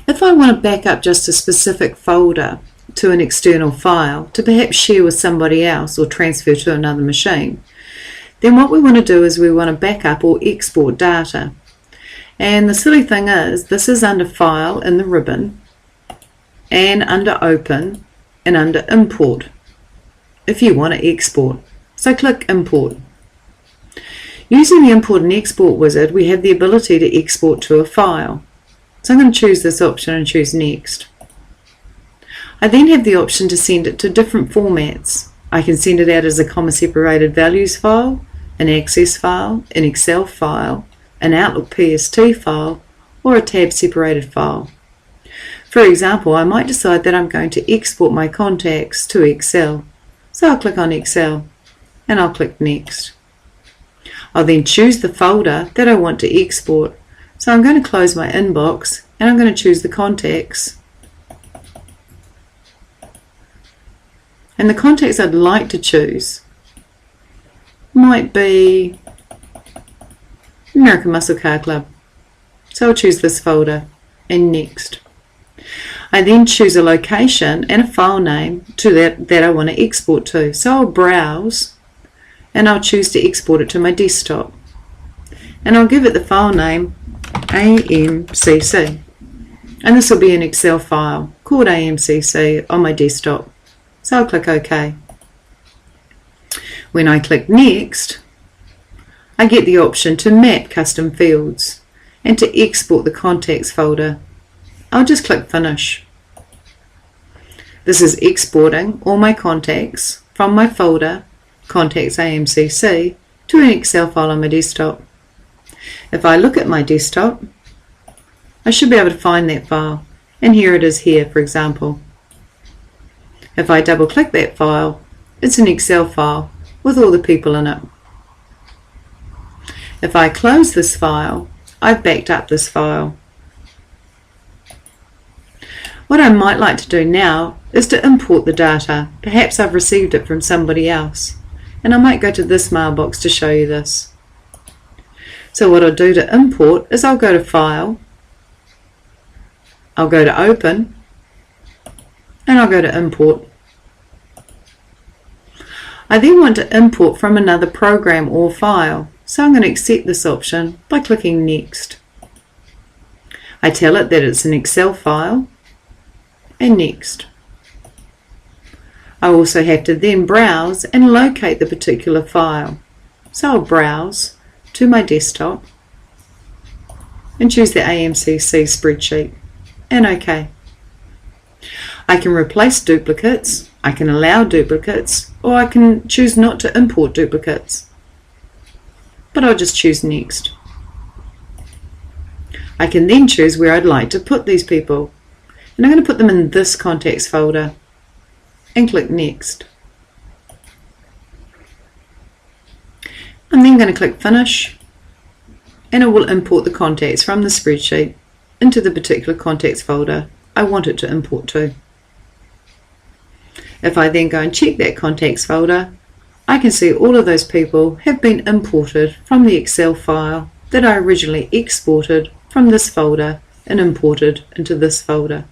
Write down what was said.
If I want to back up just a specific folder to an external file to perhaps share with somebody else or transfer to another machine, then what we want to do is we want to back up or export data. And the silly thing is, this is under File in the ribbon, and under Open, and under Import if you want to export. So click Import. Using the Import and Export wizard, we have the ability to export to a file. So I'm going to choose this option and choose Next. I then have the option to send it to different formats. I can send it out as a comma-separated values file, an Access file, an Excel file, an Outlook PST file, or a tab-separated file. For example, I might decide that I'm going to export my contacts to Excel. So I'll click on Excel and I'll click Next. I'll then choose the folder that I want to export. So I'm going to close my inbox and I'm going to choose the contacts. And the contacts I'd like to choose might be American Muscle Car Club. So I'll choose this folder and Next. I then choose a location and a file name to that I want to export to. So I'll browse and I'll choose to export it to my desktop. And I'll give it the file name AMCC. And this will be an Excel file called AMCC on my desktop. So I'll click OK. When I click Next, I get the option to map custom fields and to export the contacts folder. I'll just click Finish. This is exporting all my contacts from my folder, Contacts AMCC, to an Excel file on my desktop. If I look at my desktop, I should be able to find that file, and here it is here, for example. If I double click that file, it's an Excel file with all the people in it. If I close this file, I've backed up this file. What I might like to do now is to import the data. Perhaps I've received it from somebody else, and I might go to this mailbox to show you this. So what I'll do to import is I'll go to File, I'll go to Open, and I'll go to Import. I then want to import from another program or file, so I'm going to accept this option by clicking Next. I tell it that it's an Excel file, and Next. I also have to then browse and locate the particular file. So I'll browse to my desktop and choose the AMCC spreadsheet and OK. I can replace duplicates, I can allow duplicates, or I can choose not to import duplicates. But I'll just choose Next. I can then choose where I'd like to put these people. And I'm going to put them in this contacts folder and click Next. I'm then going to click Finish, and it will import the contacts from the spreadsheet into the particular contacts folder I want it to import to. If I then go and check that contacts folder, I can see all of those people have been imported from the Excel file that I originally exported from this folder and imported into this folder.